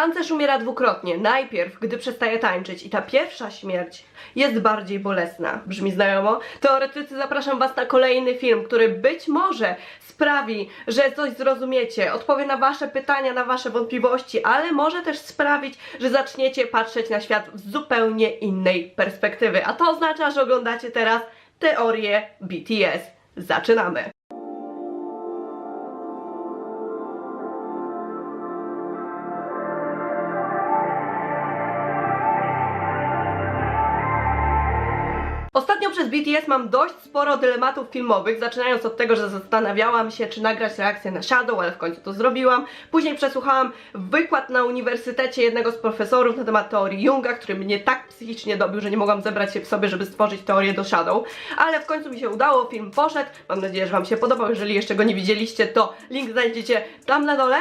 Tancerz umiera dwukrotnie. Najpierw, gdy przestaje tańczyć i ta pierwsza śmierć jest bardziej bolesna. Brzmi znajomo? Teoretycy, zapraszam was na kolejny film, który być może sprawi, że coś zrozumiecie, odpowie na wasze pytania, na wasze wątpliwości, ale może też sprawić, że zaczniecie patrzeć na świat z zupełnie innej perspektywy. A to oznacza, że oglądacie teraz teorię BTS. Zaczynamy! Ostatnio przez BTS mam dość sporo dylematów filmowych, zaczynając od tego, że zastanawiałam się, czy nagrać reakcję na Shadow, ale w końcu to zrobiłam. Później przesłuchałam wykład na uniwersytecie jednego z profesorów na temat teorii Junga, który mnie tak psychicznie dobił, że nie mogłam zebrać się w sobie, żeby stworzyć teorię do Shadow. Ale w końcu mi się udało, film poszedł, mam nadzieję, że wam się podobał. Jeżeli jeszcze go nie widzieliście, to link znajdziecie tam na dole.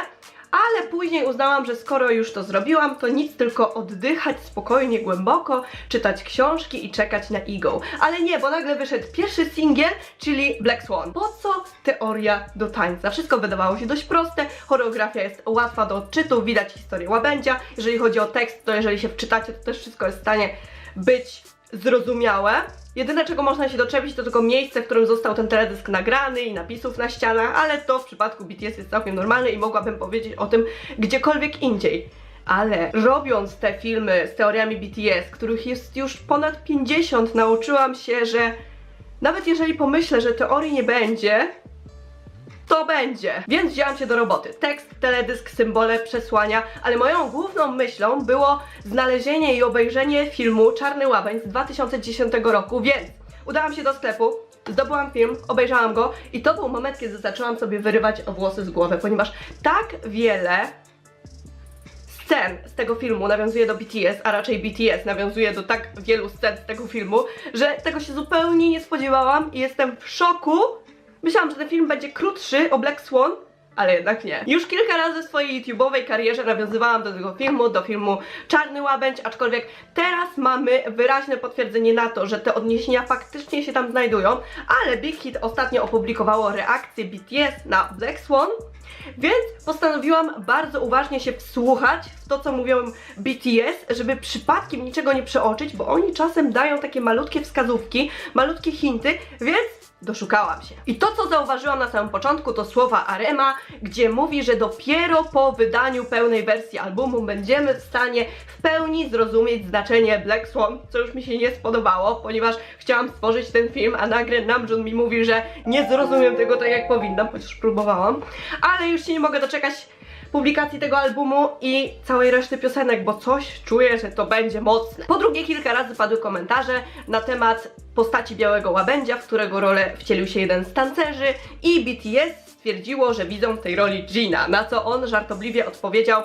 Ale później uznałam, że skoro już to zrobiłam, to nic, tylko oddychać spokojnie, głęboko, czytać książki i czekać na Ego. Ale nie, bo nagle wyszedł pierwszy singiel, czyli Black Swan. Po co teoria do tańca? Wszystko wydawało się dość proste, choreografia jest łatwa do odczytu, widać historię łabędzia. Jeżeli chodzi o tekst, to jeżeli się wczytacie, to też wszystko jest w stanie być zrozumiałe. Jedyne, czego można się doczepić, to tylko miejsce, w którym został ten teledysk nagrany i napisów na ścianach, ale to w przypadku BTS jest całkiem normalne i mogłabym powiedzieć o tym gdziekolwiek indziej. Ale robiąc te filmy z teoriami BTS, których jest już ponad 50, nauczyłam się, że nawet jeżeli pomyślę, że teorii nie będzie, to będzie. Więc wzięłam się do roboty. Tekst, teledysk, symbole, przesłania, ale moją główną myślą było znalezienie i obejrzenie filmu Czarny Łabędź z 2010 roku, więc udałam się do sklepu, zdobyłam film, obejrzałam go i to był moment, kiedy zaczęłam sobie wyrywać włosy z głowy, ponieważ tak wiele scen z tego filmu nawiązuje do BTS, a raczej BTS nawiązuje do tak wielu scen z tego filmu, że tego się zupełnie nie spodziewałam i jestem w szoku. Myślałam, że ten film będzie krótszy o Black Swan, ale jednak nie. Już kilka razy w swojej YouTube'owej karierze nawiązywałam do tego filmu, do filmu Czarny Łabędź, aczkolwiek teraz mamy wyraźne potwierdzenie na to, że te odniesienia faktycznie się tam znajdują, ale Big Hit ostatnio opublikowało reakcję BTS na Black Swan, więc postanowiłam bardzo uważnie się wsłuchać w to, co mówią BTS, żeby przypadkiem niczego nie przeoczyć, bo oni czasem dają takie malutkie wskazówki, malutkie hinty, więc doszukałam się. I to, co zauważyłam na samym początku, to słowa Arema, gdzie mówi, że dopiero po wydaniu pełnej wersji albumu będziemy w stanie w pełni zrozumieć znaczenie Black Swan, co już mi się nie spodobało, ponieważ chciałam stworzyć ten film, a nagle Namjoon mi mówi, że nie zrozumiem tego tak jak powinnam, chociaż próbowałam, ale już się nie mogę doczekać publikacji tego albumu i całej reszty piosenek, bo coś czuję, że to będzie mocne. Po drugie, kilka razy padły komentarze na temat postaci Białego Łabędzia, w którego rolę wcielił się jeden z tancerzy i BTS stwierdziło, że widzą w tej roli Jina, na co on żartobliwie odpowiedział: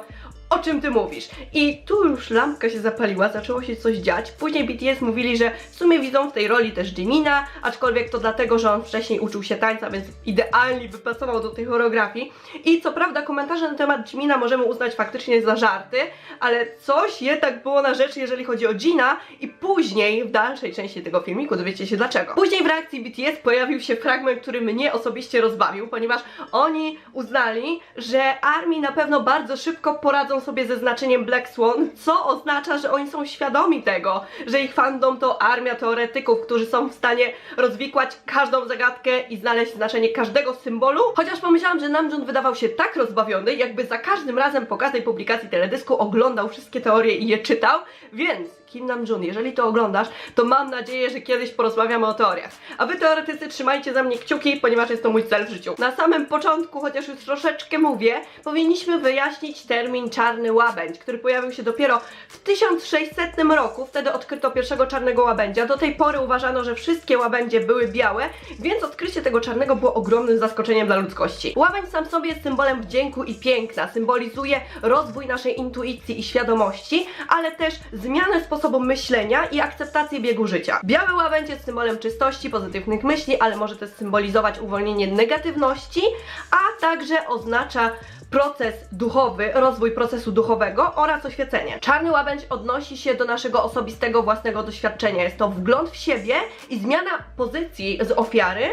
o czym ty mówisz? I tu już lampka się zapaliła, zaczęło się coś dziać. Później BTS mówili, że w sumie widzą w tej roli też Jimina, aczkolwiek to dlatego, że on wcześniej uczył się tańca, więc idealnie by pasował do tej choreografii. I co prawda komentarze na temat Jimina możemy uznać faktycznie za żarty, ale coś jednak było na rzeczy, jeżeli chodzi o Jina, i później w dalszej części tego filmiku dowiecie się dlaczego. Później w reakcji BTS pojawił się fragment, który mnie osobiście rozbawił, ponieważ oni uznali, że ARMY na pewno bardzo szybko poradzą sobie ze znaczeniem Black Swan, co oznacza, że oni są świadomi tego, że ich fandom to armia teoretyków, którzy są w stanie rozwikłać każdą zagadkę i znaleźć znaczenie każdego symbolu. Chociaż pomyślałam, że Namjoon wydawał się tak rozbawiony, jakby za każdym razem po każdej publikacji teledysku oglądał wszystkie teorie i je czytał, więc Kim Namjoon, jeżeli to oglądasz, to mam nadzieję, że kiedyś porozmawiamy o teoriach. A wy teoretycy trzymajcie za mnie kciuki, ponieważ jest to mój cel w życiu. Na samym początku, chociaż już troszeczkę mówię, powinniśmy wyjaśnić termin Czarny Łabędź, który pojawił się dopiero w 1600 roku. Wtedy odkryto pierwszego czarnego łabędzia. Do tej pory uważano, że wszystkie łabędzie były białe, więc odkrycie tego czarnego było ogromnym zaskoczeniem dla ludzkości. Łabędź sam w sobie jest symbolem wdzięku i piękna, symbolizuje rozwój naszej intuicji i świadomości, ale też zmianę sposobu myślenia i akceptację biegu życia. Biały łabędź jest symbolem czystości, pozytywnych myśli, ale może też symbolizować uwolnienie negatywności, a także oznacza proces duchowy, rozwój procesu duchowego oraz oświecenie. Czarny łabędź odnosi się do naszego osobistego, własnego doświadczenia. Jest to wgląd w siebie i zmiana pozycji z ofiary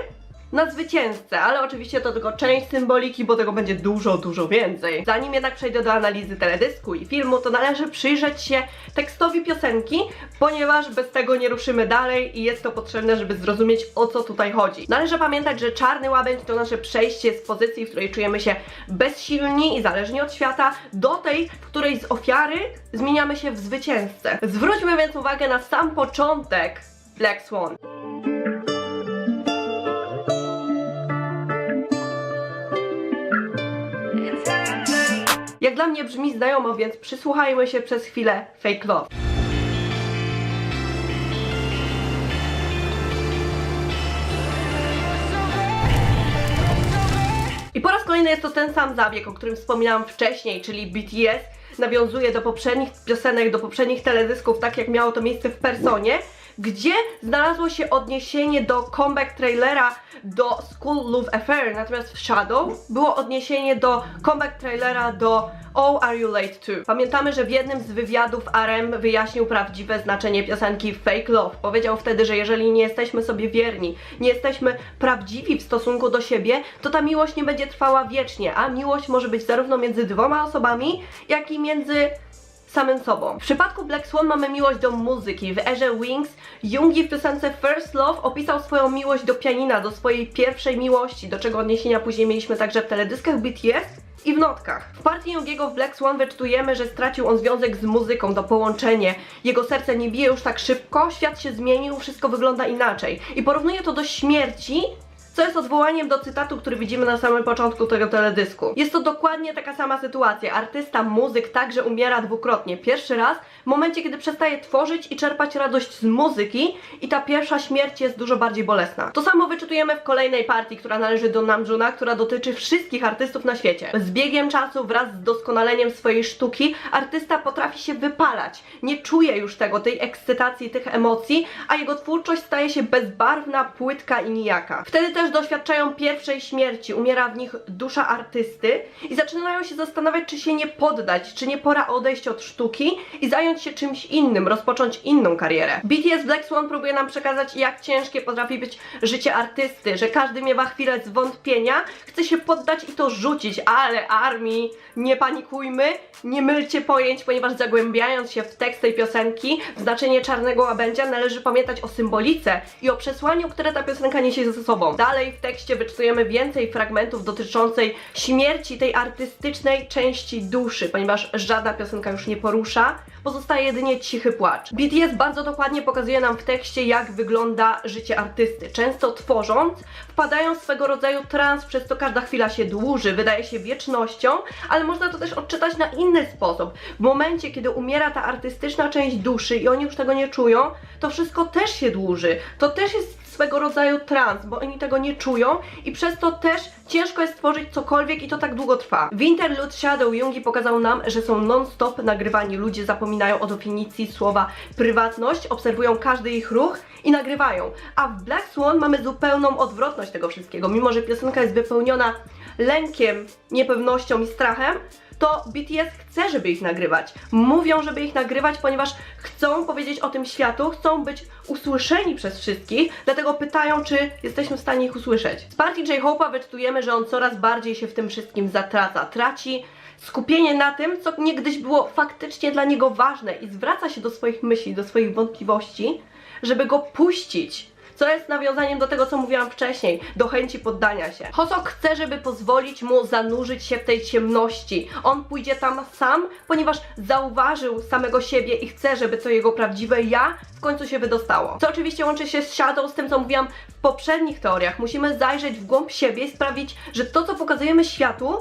na zwycięzcę, ale oczywiście to tylko część symboliki, bo tego będzie dużo więcej. Zanim jednak przejdę do analizy teledysku i filmu, to należy przyjrzeć się tekstowi piosenki, ponieważ bez tego nie ruszymy dalej i jest to potrzebne, żeby zrozumieć, o co tutaj chodzi. Należy pamiętać, że czarny łabędź to nasze przejście z pozycji, w której czujemy się bezsilni i zależni od świata, do tej, w której z ofiary zmieniamy się w zwycięzcę. Zwróćmy więc uwagę na sam początek Black Swan. Jak dla mnie brzmi znajomo, więc przysłuchajmy się przez chwilę Fake Love. I po raz kolejny jest to ten sam zabieg, o którym wspominałam wcześniej, czyli BTS nawiązuje do poprzednich piosenek, do poprzednich teledysków, tak jak miało to miejsce w Personie, gdzie znalazło się odniesienie do comeback trailera do School Love Affair, natomiast w Shadow było odniesienie do comeback trailera do Oh Are You Late Too. Pamiętamy, że w jednym z wywiadów RM wyjaśnił prawdziwe znaczenie piosenki Fake Love. Powiedział wtedy, że jeżeli nie jesteśmy sobie wierni, nie jesteśmy prawdziwi w stosunku do siebie, to ta miłość nie będzie trwała wiecznie, a miłość może być zarówno między dwoma osobami, jak i między samym sobą. W przypadku Black Swan mamy miłość do muzyki. W erze Wings Yoongi w piosence First Love opisał swoją miłość do pianina, do swojej pierwszej miłości, do czego odniesienia później mieliśmy także w teledyskach BTS i w notkach. W partii Yoongiego w Black Swan wyczytujemy, że stracił on związek z muzyką, to połączenie. Jego serce nie bije już tak szybko, świat się zmienił, wszystko wygląda inaczej. I porównuje to do śmierci, co jest odwołaniem do cytatu, który widzimy na samym początku tego teledysku. Jest to dokładnie taka sama sytuacja. Artysta, muzyk także umiera dwukrotnie. Pierwszy raz w momencie, kiedy przestaje tworzyć i czerpać radość z muzyki i ta pierwsza śmierć jest dużo bardziej bolesna. To samo wyczytujemy w kolejnej partii, która należy do Namjoona, która dotyczy wszystkich artystów na świecie. Z biegiem czasu wraz z doskonaleniem swojej sztuki artysta potrafi się wypalać. Nie czuje już tej ekscytacji, tych emocji, a jego twórczość staje się bezbarwna, płytka i nijaka. Wtedy też doświadczają pierwszej śmierci, umiera w nich dusza artysty i zaczynają się zastanawiać, czy się nie poddać, czy nie pora odejść od sztuki i zająć się czymś innym, rozpocząć inną karierę. BTS Black Swan próbuje nam przekazać, jak ciężkie potrafi być życie artysty, że każdy miewa chwilę zwątpienia, chce się poddać i to rzucić, ale ARMY, nie panikujmy, nie mylcie pojęć, ponieważ zagłębiając się w tekst tej piosenki, w znaczenie czarnego łabędzia, należy pamiętać o symbolice i o przesłaniu, które ta piosenka niesie ze sobą. Dalej w tekście wyczytujemy więcej fragmentów dotyczącej śmierci tej artystycznej części duszy, ponieważ żadna piosenka już nie porusza, pozostaje jedynie cichy płacz. BTS bardzo dokładnie pokazuje nam w tekście, jak wygląda życie artysty. Często tworząc, wpadają w swego rodzaju trans, przez to każda chwila się dłuży, wydaje się wiecznością, ale można to też odczytać na inny sposób. W momencie, kiedy umiera ta artystyczna część duszy i oni już tego nie czują, to wszystko też się dłuży. To też jest swego rodzaju trans, bo oni tego nie czują i przez to też ciężko jest stworzyć cokolwiek i to tak długo trwa. W Interlude Shadow Yoongi pokazał nam, że są non-stop nagrywani. Ludzie zapominają o definicji słowa prywatność, obserwują każdy ich ruch i nagrywają. A w Black Swan mamy zupełną odwrotność tego wszystkiego. Mimo że piosenka jest wypełniona lękiem, niepewnością i strachem, to BTS chce, żeby ich nagrywać. Mówią, żeby ich nagrywać, ponieważ chcą powiedzieć o tym światu, chcą być usłyszeni przez wszystkich, dlatego pytają, czy jesteśmy w stanie ich usłyszeć. Z partii J-Hope'a wyczytujemy, że on coraz bardziej się w tym wszystkim zatraca. Traci skupienie na tym, co niegdyś było faktycznie dla niego ważne i zwraca się do swoich myśli, do swoich wątpliwości, żeby go puścić. Co jest nawiązaniem do tego, co mówiłam wcześniej, do chęci poddania się. Hosok chce, żeby pozwolić mu zanurzyć się w tej ciemności. On pójdzie tam sam, ponieważ zauważył samego siebie i chce, żeby to jego prawdziwe ja w końcu się wydostało. Co oczywiście łączy się z Shadow, z tym, co mówiłam w poprzednich teoriach. Musimy zajrzeć w głąb siebie i sprawić, że to, co pokazujemy światu,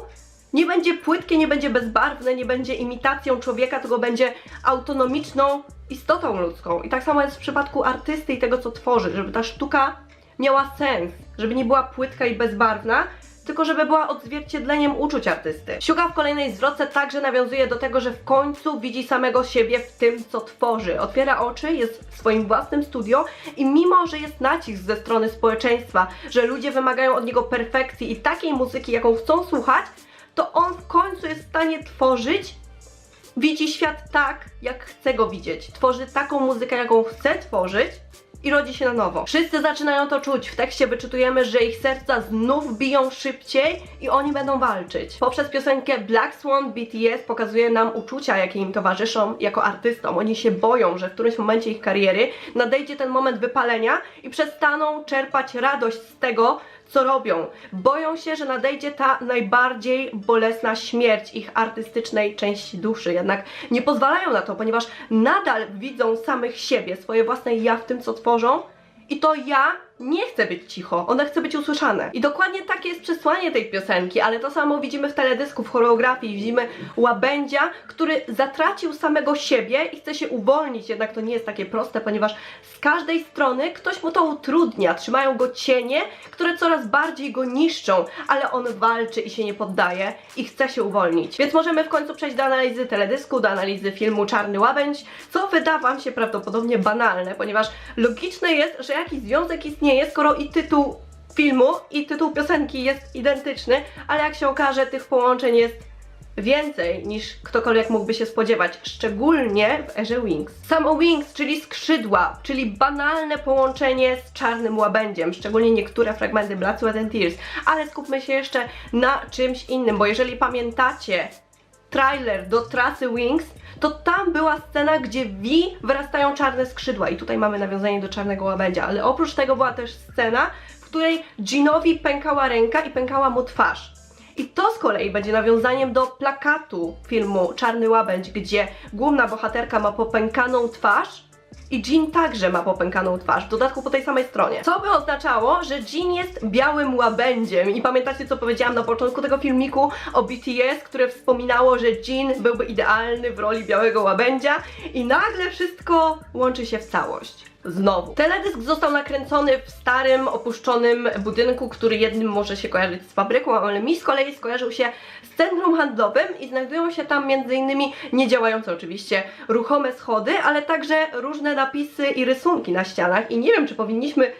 nie będzie płytkie, nie będzie bezbarwne, nie będzie imitacją człowieka, tylko będzie autonomiczną istotą ludzką. I tak samo jest w przypadku artysty i tego, co tworzy, żeby ta sztuka miała sens, żeby nie była płytka i bezbarwna, tylko żeby była odzwierciedleniem uczuć artysty. Suga w kolejnej zwrotce także nawiązuje do tego, że w końcu widzi samego siebie w tym, co tworzy. Otwiera oczy, jest w swoim własnym studio i mimo, że jest nacisk ze strony społeczeństwa, że ludzie wymagają od niego perfekcji i takiej muzyki, jaką chcą słuchać, to on w końcu jest w stanie tworzyć, widzi świat tak, jak chce go widzieć. Tworzy taką muzykę, jaką chce tworzyć i rodzi się na nowo. Wszyscy zaczynają to czuć. W tekście wyczytujemy, że ich serca znów biją szybciej i oni będą walczyć. Poprzez piosenkę Black Swan BTS pokazuje nam uczucia, jakie im towarzyszą jako artystom. Oni się boją, że w którymś momencie ich kariery nadejdzie ten moment wypalenia i przestaną czerpać radość z tego, co robią. Boją się, że nadejdzie ta najbardziej bolesna śmierć ich artystycznej części duszy. Jednak nie pozwalają na to, ponieważ nadal widzą samych siebie, swoje własne ja w tym, co tworzą. I to ja nie chce być cicho, one chce być usłyszane. I dokładnie takie jest przesłanie tej piosenki, ale to samo widzimy w teledysku, w choreografii. Widzimy łabędzia, który zatracił samego siebie i chce się uwolnić, jednak to nie jest takie proste, ponieważ z każdej strony ktoś mu to utrudnia. Trzymają go cienie, które coraz bardziej go niszczą, ale on walczy i się nie poddaje i chce się uwolnić. Więc możemy w końcu przejść do analizy teledysku, do analizy filmu Czarny Łabędź, co wyda wam się prawdopodobnie banalne, ponieważ logiczne jest, że jakiś związek istnieje, skoro i tytuł filmu, i tytuł piosenki jest identyczny, ale jak się okaże, tych połączeń jest więcej niż ktokolwiek mógłby się spodziewać, szczególnie w erze Wings. Samo Wings, czyli skrzydła, czyli banalne połączenie z Czarnym Łabędziem, szczególnie niektóre fragmenty Blood, Sweat and Tears, ale skupmy się jeszcze na czymś innym, bo jeżeli pamiętacie trailer do trasy Wings, to tam była scena, gdzie V wyrastają czarne skrzydła i tutaj mamy nawiązanie do Czarnego Łabędzia, ale oprócz tego była też scena, w której Jinowi pękała ręka i pękała mu twarz. I to z kolei będzie nawiązaniem do plakatu filmu Czarny Łabędź, gdzie główna bohaterka ma popękaną twarz i Jin także ma popękaną twarz, w dodatku po tej samej stronie. Co by oznaczało, że Jin jest białym łabędziem. I pamiętacie, co powiedziałam na początku tego filmiku o BTS, które wspominało, że Jin byłby idealny w roli białego łabędzia i nagle wszystko łączy się w całość. Znowu. Teledysk został nakręcony w starym, opuszczonym budynku, który jednym może się kojarzyć z fabryką, ale mi z kolei skojarzył się z centrum handlowym i znajdują się tam m.in. niedziałające oczywiście ruchome schody, ale także różne napisy i rysunki na ścianach i nie wiem, czy powinniśmy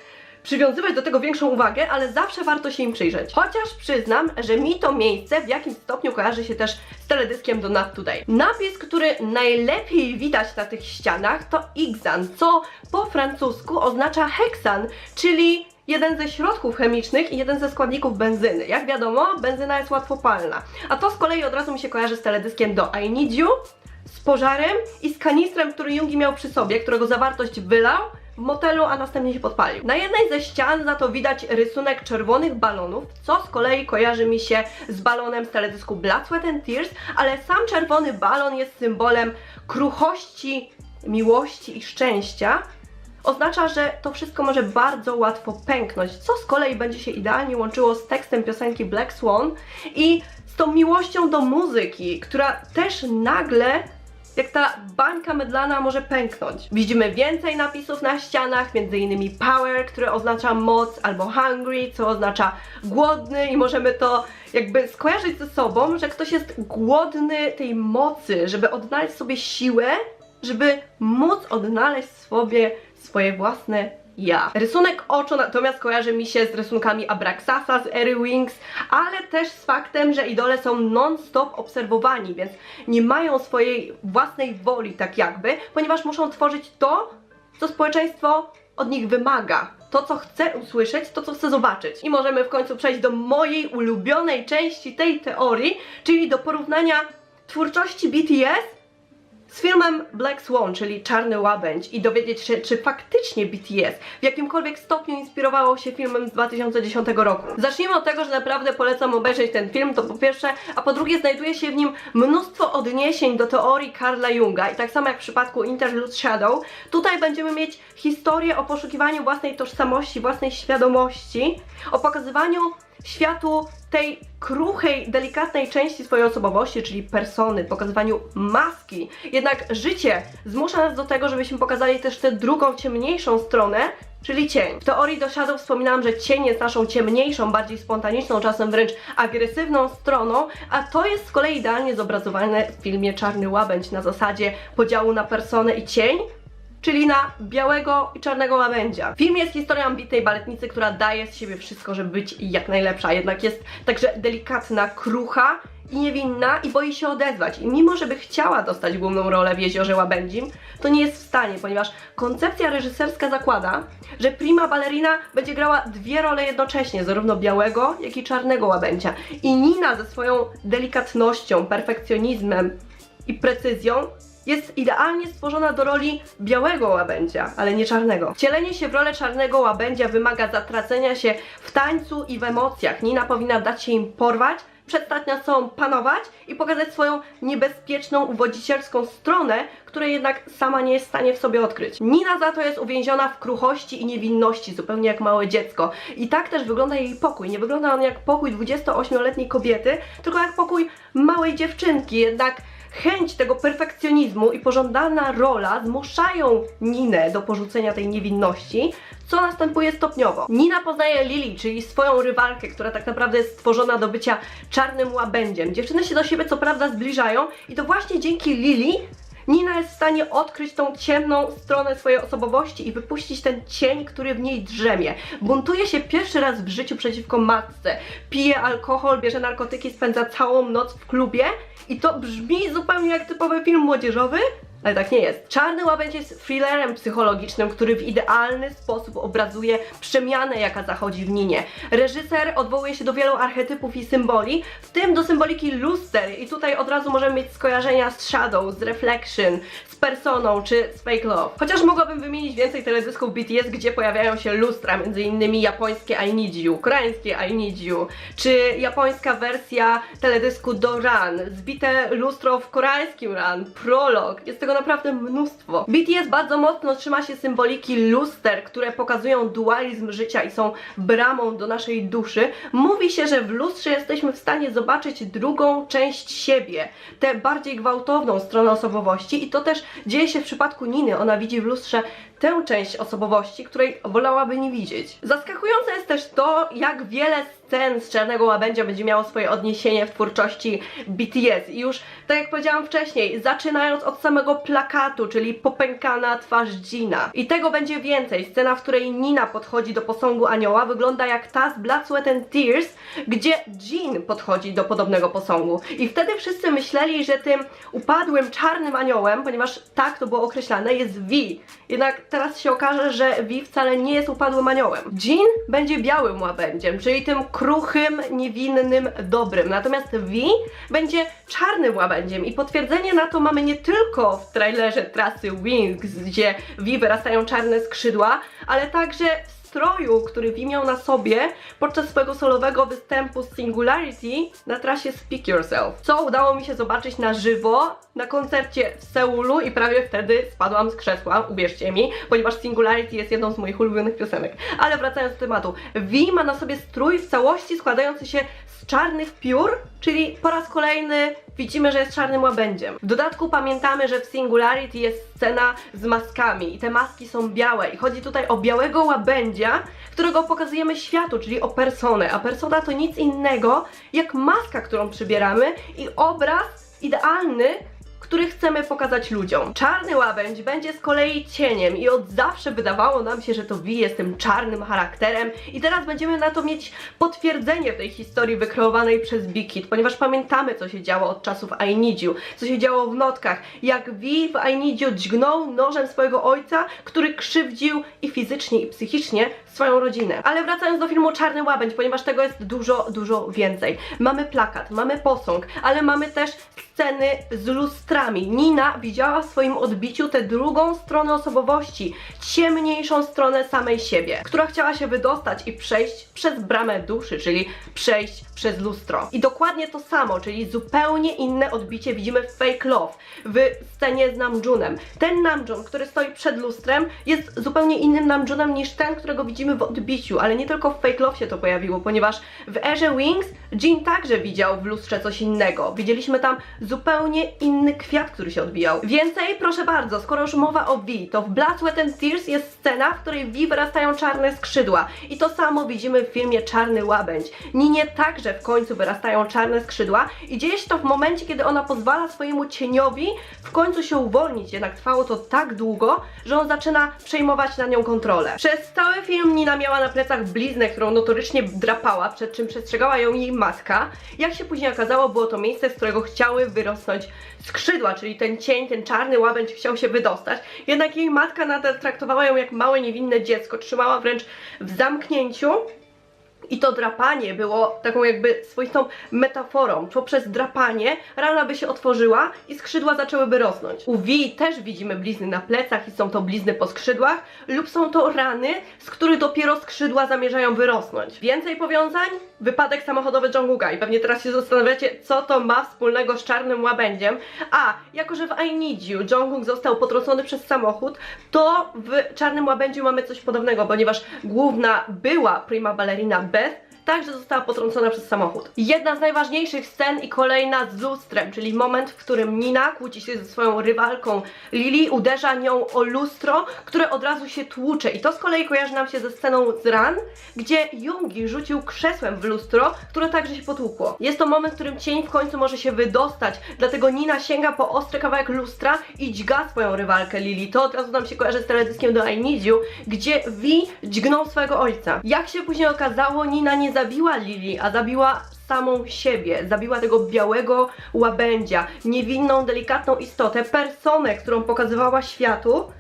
przywiązywać do tego większą uwagę, ale zawsze warto się im przyjrzeć. Chociaż przyznam, że mi to miejsce w jakimś stopniu kojarzy się też z teledyskiem do Not Today. Napis, który najlepiej widać na tych ścianach, to Ixan, co po francusku oznacza heksan, czyli jeden ze środków chemicznych i jeden ze składników benzyny. Jak wiadomo, benzyna jest łatwopalna. A to z kolei od razu mi się kojarzy z teledyskiem do I Need You, z pożarem i z kanistrem, który Jungi miał przy sobie, którego zawartość wylał w motelu, a następnie się podpalił. Na jednej ze ścian za to widać rysunek czerwonych balonów, co z kolei kojarzy mi się z balonem z teledysku Blood, Sweat and Tears, ale sam czerwony balon jest symbolem kruchości, miłości i szczęścia. Oznacza, że to wszystko może bardzo łatwo pęknąć, co z kolei będzie się idealnie łączyło z tekstem piosenki Black Swan i z tą miłością do muzyki, która też nagle, jak ta bańka mydlana, może pęknąć. Widzimy więcej napisów na ścianach, m.in. power, które oznacza moc, albo hungry, co oznacza głodny i możemy to jakby skojarzyć ze sobą, że ktoś jest głodny tej mocy, żeby odnaleźć sobie siłę, żeby móc odnaleźć sobie swoje własne ja. Rysunek oczu natomiast kojarzy mi się z rysunkami Abraxasa z ery Wings, ale też z faktem, że idole są non-stop obserwowani, więc nie mają swojej własnej woli tak jakby, ponieważ muszą tworzyć to, co społeczeństwo od nich wymaga. To, co chce usłyszeć, to, co chce zobaczyć. I możemy w końcu przejść do mojej ulubionej części tej teorii, czyli do porównania twórczości BTS z filmem Black Swan, czyli Czarny Łabędź i dowiedzieć się, czy faktycznie BTS w jakimkolwiek stopniu inspirowało się filmem z 2010 roku. Zacznijmy od tego, że naprawdę polecam obejrzeć ten film, to po pierwsze, a po drugie znajduje się w nim mnóstwo odniesień do teorii Carla Junga i tak samo jak w przypadku Interlude Shadow, tutaj będziemy mieć historię o poszukiwaniu własnej tożsamości, własnej świadomości, o pokazywaniu światu tej kruchej, delikatnej części swojej osobowości, czyli persony, pokazywaniu maski. Jednak życie zmusza nas do tego, żebyśmy pokazali też tę drugą, ciemniejszą stronę, czyli cień. W teorii do Shadow wspominałam, że cień jest naszą ciemniejszą, bardziej spontaniczną, czasem wręcz agresywną stroną, a to jest z kolei idealnie zobrazowane w filmie Czarny Łabędź na zasadzie podziału na personę i cień, czyli na białego i czarnego łabędzia. Film jest historią ambitnej baletnicy, która daje z siebie wszystko, żeby być jak najlepsza, jednak jest także delikatna, krucha i niewinna i boi się odezwać. I mimo, żeby chciała dostać główną rolę w Jeziorze Łabędzim, to nie jest w stanie, ponieważ koncepcja reżyserska zakłada, że prima ballerina będzie grała dwie role jednocześnie, zarówno białego, jak i czarnego łabędzia. I Nina ze swoją delikatnością, perfekcjonizmem i precyzją jest idealnie stworzona do roli białego łabędzia, ale nie czarnego. Wcielenie się w rolę czarnego łabędzia wymaga zatracenia się w tańcu i w emocjach. Nina powinna dać się im porwać, przestać nad sobą panować i pokazać swoją niebezpieczną, uwodzicielską stronę, której jednak sama nie jest w stanie w sobie odkryć. Nina za to jest uwięziona w kruchości i niewinności, zupełnie jak małe dziecko. I tak też wygląda jej pokój. Nie wygląda on jak pokój 28-letniej kobiety, tylko jak pokój małej dziewczynki. Jednak chęć tego perfekcjonizmu i pożądana rola zmuszają Ninę do porzucenia tej niewinności, co następuje stopniowo. Nina poznaje Lily, czyli swoją rywalkę, która tak naprawdę jest stworzona do bycia czarnym łabędziem. Dziewczyny się do siebie co prawda zbliżają i to właśnie dzięki Lily Nina jest w stanie odkryć tą ciemną stronę swojej osobowości i wypuścić ten cień, który w niej drzemie. Buntuje się pierwszy raz w życiu przeciwko matce, pije alkohol, bierze narkotyki, spędza całą noc w klubie i to brzmi zupełnie jak typowy film młodzieżowy, ale tak nie jest. Czarny łabędź jest thrillerem psychologicznym, który w idealny sposób obrazuje przemianę, jaka zachodzi w Ninie. Reżyser odwołuje się do wielu archetypów i symboli, w tym do symboliki luster i tutaj od razu możemy mieć skojarzenia z Shadow, z Reflection, z Personą czy z Fake Love. Chociaż mogłabym wymienić więcej teledysków BTS, gdzie pojawiają się lustra, m.in. japońskie I Need You, koreańskie I Need You, czy japońska wersja teledysku do Run, zbite lustro w koreańskim Run, prolog. Jest tego naprawdę mnóstwo. BTS bardzo mocno trzyma się symboliki luster, które pokazują dualizm życia i są bramą do naszej duszy. Mówi się, że w lustrze jesteśmy w stanie zobaczyć drugą część siebie, tę bardziej gwałtowną stronę osobowości i to też dzieje się w przypadku Niny. Ona widzi w lustrze tę część osobowości, której wolałaby nie widzieć. Zaskakujące jest też to, jak wiele scen z Czarnego Łabędzia będzie miało swoje odniesienie w twórczości BTS. I już, tak jak powiedziałam wcześniej, zaczynając od samego plakatu, czyli popękana twarz Jina. I tego będzie więcej. Scena, w której Nina podchodzi do posągu anioła, wygląda jak ta z Blood, Sweat and Tears, gdzie Jin podchodzi do podobnego posągu. I wtedy wszyscy myśleli, że tym upadłym czarnym aniołem, ponieważ tak to było określane, jest V. Jednak teraz się okaże, że V wcale nie jest upadłym aniołem. Jin będzie białym łabędziem, czyli tym kruchym, niewinnym, dobrym. Natomiast V będzie czarnym łabędziem i potwierdzenie na to mamy nie tylko w trailerze trasy Wings, gdzie V wyrastają czarne skrzydła, ale także w stroju, który V miał na sobie podczas swojego solowego występu z Singularity na trasie Speak Yourself, co udało mi się zobaczyć na żywo na koncercie w Seulu i prawie wtedy spadłam z krzesła, uwierzcie mi, ponieważ Singularity jest jedną z moich ulubionych piosenek. Ale wracając do tematu, V ma na sobie strój w całości składający się z czarnych piór, czyli po raz kolejny widzimy, że jest czarnym łabędziem. W dodatku pamiętamy, że w Singularity jest scena z maskami i te maski są białe i chodzi tutaj o białego łabędzia, którego pokazujemy światu, czyli o personę, a persona to nic innego jak maska, którą przybieramy i obraz idealny, który chcemy pokazać ludziom. Czarny łabędź będzie z kolei cieniem i od zawsze wydawało nam się, że to V jest tym czarnym charakterem i teraz będziemy na to mieć potwierdzenie w tej historii wykreowanej przez Big Hit, ponieważ pamiętamy, co się działo od czasów I Need You, co się działo w notkach, jak V w I Need You dźgnął nożem swojego ojca, który krzywdził i fizycznie, i psychicznie swoją rodzinę. Ale wracając do filmu Czarny Łabędź, ponieważ tego jest dużo więcej. Mamy plakat, mamy posąg, ale mamy też sceny z lustrami. Nina widziała w swoim odbiciu tę drugą stronę osobowości, ciemniejszą stronę samej siebie, która chciała się wydostać i przejść przez bramę duszy, czyli przejść przez lustro. I dokładnie to samo, czyli zupełnie inne odbicie widzimy w Fake Love, w scenie z Namjoonem. Ten Namjoon, który stoi przed lustrem, jest zupełnie innym Namjoonem niż ten, którego widzimy w odbiciu, ale nie tylko w Fake Love się to pojawiło, ponieważ w erze Wings Jin także widział w lustrze coś innego. Widzieliśmy tam zupełnie inny kwiat, który się odbijał. Więcej, proszę bardzo, skoro już mowa o V, to w Blood, Sweat and Tears jest scena, w której V wyrastają czarne skrzydła. I to samo widzimy w filmie Czarny Łabędź. Ninie także w końcu wyrastają czarne skrzydła i dzieje się to w momencie, kiedy ona pozwala swojemu cieniowi w końcu się uwolnić, jednak trwało to tak długo, że on zaczyna przejmować nad nią kontrolę. Przez cały film Nina miała na plecach bliznę, którą notorycznie drapała, przed czym przestrzegała ją jej matka. Jak się później okazało, było to miejsce, z którego chciały wyrosnąć skrzydła, czyli ten cień, ten czarny łabędź chciał się wydostać. Jednak jej matka nadal traktowała ją jak małe, niewinne dziecko, trzymała wręcz w zamknięciu. I to drapanie było taką jakby swoistą metaforą. Poprzez drapanie rana by się otworzyła i skrzydła zaczęłyby rosnąć. U Vi też widzimy blizny na plecach i są to blizny po skrzydłach lub są to rany, z których dopiero skrzydła zamierzają wyrosnąć. Więcej powiązań? Wypadek samochodowy Jungkooka. I pewnie teraz się zastanawiacie, co to ma wspólnego z czarnym łabędziem. A, jako że w I Need You Jungkook został potrącony przez samochód, to w czarnym łabędziu mamy coś podobnego, ponieważ główna była prima ballerina Beth także została potrącona przez samochód. Jedna z najważniejszych scen i kolejna z lustrem, czyli moment, w którym Nina kłóci się ze swoją rywalką Lily, uderza nią o lustro, które od razu się tłucze. I to z kolei kojarzy nam się ze sceną z Ran, gdzie Yoongi rzucił krzesłem w lustro, które także się potłukło. Jest to moment, w którym cień w końcu może się wydostać, dlatego Nina sięga po ostry kawałek lustra i dźga swoją rywalkę Lily. To od razu nam się kojarzy z teledyskiem do I Need You, gdzie Vi dźgnął swojego ojca. Jak się później okazało, Nina nie zabiła Lily, a zabiła samą siebie, zabiła tego białego łabędzia, niewinną, delikatną istotę, personę, którą pokazywała światu,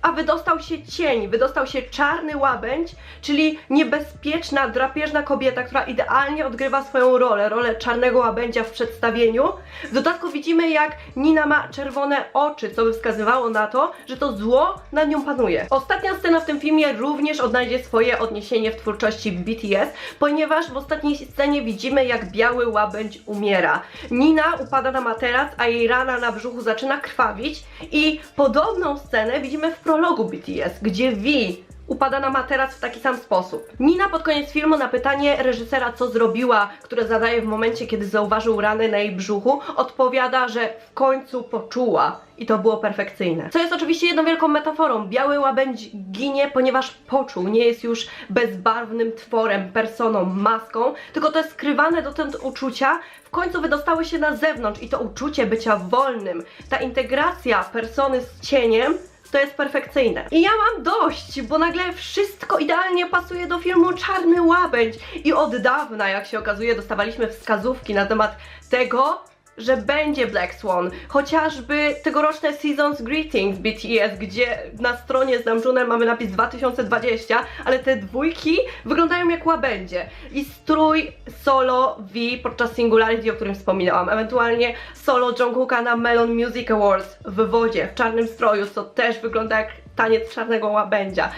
a wydostał się cień, wydostał się czarny łabędź, czyli niebezpieczna, drapieżna kobieta, która idealnie odgrywa swoją rolę czarnego łabędzia w przedstawieniu. W dodatku widzimy, jak Nina ma czerwone oczy, co by wskazywało na to, że to zło nad nią panuje. Ostatnia scena w tym filmie również odnajdzie swoje odniesienie w twórczości BTS, ponieważ w ostatniej scenie widzimy, jak biały łabędź umiera. Nina upada na materac, a jej rana na brzuchu zaczyna krwawić i podobną scenę widzimy w prologu BTS, gdzie Vi upada na materac w taki sam sposób. Nina pod koniec filmu na pytanie reżysera, co zrobiła, które zadaje w momencie, kiedy zauważył rany na jej brzuchu, odpowiada, że w końcu poczuła. I to było perfekcyjne. Co jest oczywiście jedną wielką metaforą. Biały łabędź ginie, ponieważ poczuł. Nie jest już bezbarwnym tworem, personą, maską, tylko te skrywane dotąd uczucia w końcu wydostały się na zewnątrz i to uczucie bycia wolnym, ta integracja persony z cieniem, to jest perfekcyjne. I ja mam dość, bo nagle wszystko idealnie pasuje do filmu Czarny Łabędź. I od dawna, jak się okazuje, dostawaliśmy wskazówki na temat tego, że będzie Black Swan. Chociażby tegoroczne Seasons Greetings BTS, gdzie na stronie z Namjoonem mamy napis 2020, ale te dwójki wyglądają jak łabędzie. I strój solo V podczas Singularity, o którym wspominałam, ewentualnie solo Jungkooka na Melon Music Awards w wodzie, w czarnym stroju, co też wygląda jak taniec czarnego łabędzia.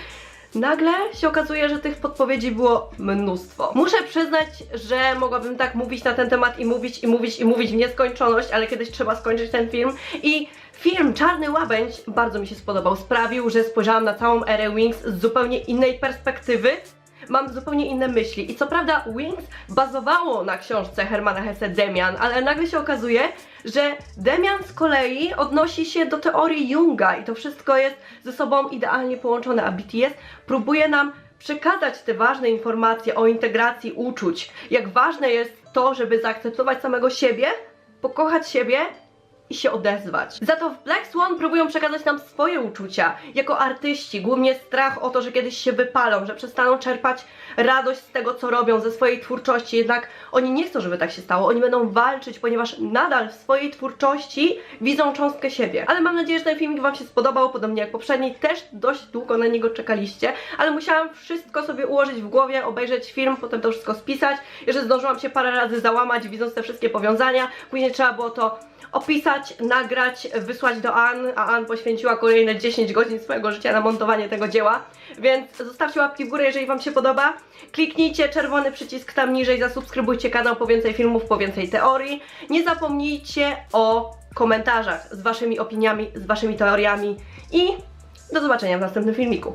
Nagle się okazuje, że tych podpowiedzi było mnóstwo. Muszę przyznać, że mogłabym tak mówić na ten temat i mówić w nieskończoność, ale kiedyś trzeba skończyć ten film. I film Czarny Łabędź bardzo mi się spodobał. Sprawił, że spojrzałam na całą erę Wings z zupełnie innej perspektywy. Mam zupełnie inne myśli. I co prawda Wings bazowało na książce Hermana Hesse Demian, ale nagle się okazuje, że Demian z kolei odnosi się do teorii Junga i to wszystko jest ze sobą idealnie połączone, a BTS próbuje nam przekazać te ważne informacje o integracji uczuć. Jak ważne jest to, żeby zaakceptować samego siebie, pokochać siebie i się odezwać. Za to w Black Swan próbują przekazać nam swoje uczucia jako artyści, głównie strach o to, że kiedyś się wypalą, że przestaną czerpać radość z tego, co robią, ze swojej twórczości, jednak oni nie chcą, żeby tak się stało, oni będą walczyć, ponieważ nadal w swojej twórczości widzą cząstkę siebie. Ale mam nadzieję, że ten filmik Wam się spodobał, podobnie jak poprzedni, też dość długo na niego czekaliście, ale musiałam wszystko sobie ułożyć w głowie, obejrzeć film, potem to wszystko spisać, jeszcze zdążyłam się parę razy załamać, widząc te wszystkie powiązania, później trzeba było to opisać, nagrać, wysłać do Ann, a Ann poświęciła kolejne 10 godzin swojego życia na montowanie tego dzieła, więc zostawcie łapki w górę, jeżeli Wam się podoba, kliknijcie czerwony przycisk tam niżej, zasubskrybujcie kanał po więcej filmów, po więcej teorii, nie zapomnijcie o komentarzach z Waszymi opiniami, z Waszymi teoriami i do zobaczenia w następnym filmiku.